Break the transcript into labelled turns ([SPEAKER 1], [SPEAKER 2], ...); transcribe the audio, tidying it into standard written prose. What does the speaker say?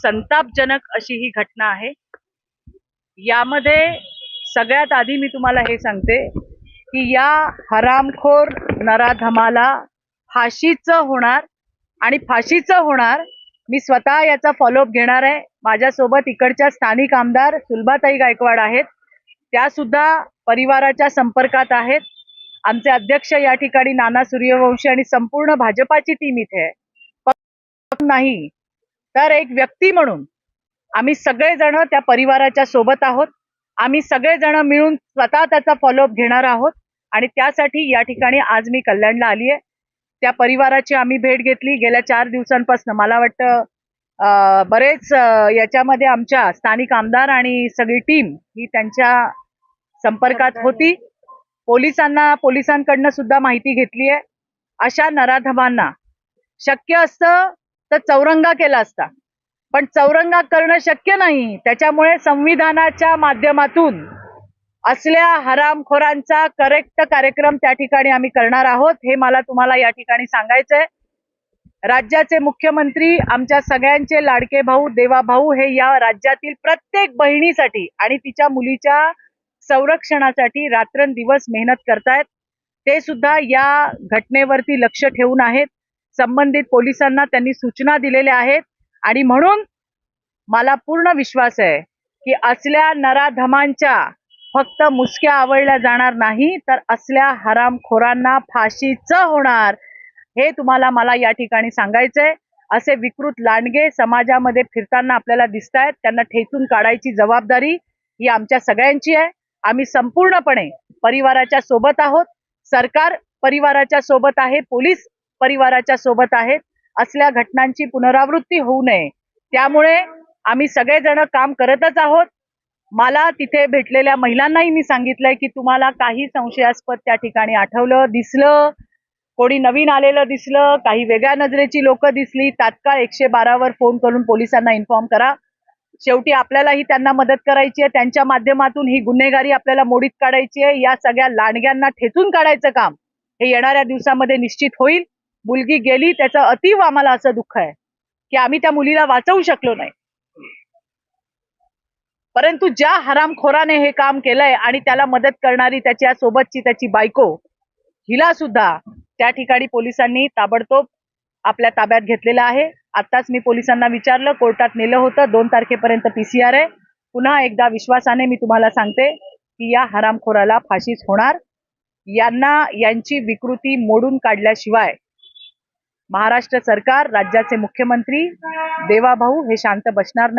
[SPEAKER 1] संतापजनक अशी ही घटना आहे। यामध्ये सगळ्यात आधी मी तुम्हाला हे सांगते की या हरामखोर नराधमाला फाशीचं होणार आणि फाशीचं होणार। मी स्वतः याचा फॉलोअप घेणार आहे। माझ्यासोबत इकडच्या स्थानिक आमदार सुलभाताई गायकवाड आहेत, त्या सुद्धा परिवाराच्या संपर्कात आहेत। आमचे अध्यक्ष या ठिकाणी नाना सूर्यवंशी आणि संपूर्ण भाजपाची टीम इथे आहे। नाही तर एक व्यक्ती म्हणून आम्ही सगळेजण त्या परिवाराच्या सोबत आहोत। आम्ही सगळेजण मिळून स्वतः त्याचा फॉलोअप घेणार आहोत आणि त्यासाठी या ठिकाणी आज मी कल्याणला आली आहे। त्या परिवाराची आम्ही भेट घेतली गेल्या 4 दिवसांपासून। मला वाटतं बरेच याच्यामध्ये आमच्या स्थानिक आमदार आणि सगळी टीम ही त्यांच्या संपर्कात होती। पोलिसांकडनं सुद्धा माहिती घेतली आहे। अशा नराधमांना शक्य असतं तर चौरंगा केला असता, पण चौरंगा करणं शक्य नाही। त्याच्यामुळे संविधानाच्या माध्यमातून असल्या हरामखोरांचा करेक्ट कार्यक्रम त्या ठिकाणी आम्ही करणार आहोत, हे मला तुम्हाला या ठिकाणी सांगायचंय। राज्याचे मुख्यमंत्री आमच्या सगळ्यांचे लाडके भाऊ देवा भाऊ हे या राज्यातील प्रत्येक बहिणीसाठी आणि तिच्या मुलीच्या संरक्षणासाठी रात्रंदिवस मेहनत करतायत। ते सुद्धा या घटनेवरती लक्ष ठेवून आहेत। संबंधित पोलिसांना त्यांनी सूचना दिलेल्या आहेत आणि म्हणून मला पूर्ण विश्वास आहे की असल्या नराधमांच्या फक्त मुसक्या आवळल्या जाणार नाही, तर असल्या हरामखोरांना फाशीचं होणार, हे तुम्हाला मला या ठिकाणी सांगायचंय। असे विकृत लांडगे समाजामध्ये फिरताना आपल्याला दिसतायत, त्यांना ठेचून काढायची जबाबदारी ही आमच्या सगळ्यांची आहे। आम्ही संपूर्णपणे परिवाराच्या सोबत आहोत। सरकार परिवाराच्या सोबत आहे, पोलीस परिवाराच्या सोबत आहेत। असल्या घटनांची पुनरावृत्ती होऊ नये त्यामुळे आम्ही सगळेजण काम करतच आहोत। मला तिथे भेटलेल्या महिलांनाही मी सांगितलंय की तुम्हाला काही संशयास्पद त्या ठिकाणी आठवलं, दिसलं, कोणी नवीन आलेलं दिसलं, काही वेगळ्या नजरेची लोक दिसली, तात्काळ 112 वर फोन करून पोलिसांना इन्फॉर्म करा। शेवटी आपल्यालाही त्यांना मदत करायची आहे। त्यांच्या माध्यमातून ही गुन्हेगारी आपल्याला मोडीत काढायची आहे। या सगळ्या लांडग्यांना ठेचून काढायचं काम हे येणाऱ्या दिवसामध्ये निश्चित होईल। मुलगी गेली त्याचं अतीव आम्हाला असं दुःख आहे की आम्ही त्या मुलीला वाचवू शकलो नाही, परंतु ज्या हरामखोराने हे काम केलंय आणि त्याला मदत करणारी त्याच्या सोबतची त्याची बायको, हिला सुद्धा त्या ठिकाणी पोलिसांनी ताबडतोब आपल्या ताब्यात घेतलेलं आहे। आताच मी पोलिसांना विचारलं, कोर्टात नेलं होतं, 2 तारखेपर्यंत PCR आहे। पुन्हा एकदा विश्वासाने मी तुम्हाला सांगते की या हरामखोराला फाशीच होणार। यांची विकृती मोडून काढल्याशिवाय महाराष्ट्र सरकार, राज्याचे मुख्यमंत्री देवाभाऊ हे शांत बसणार नाही।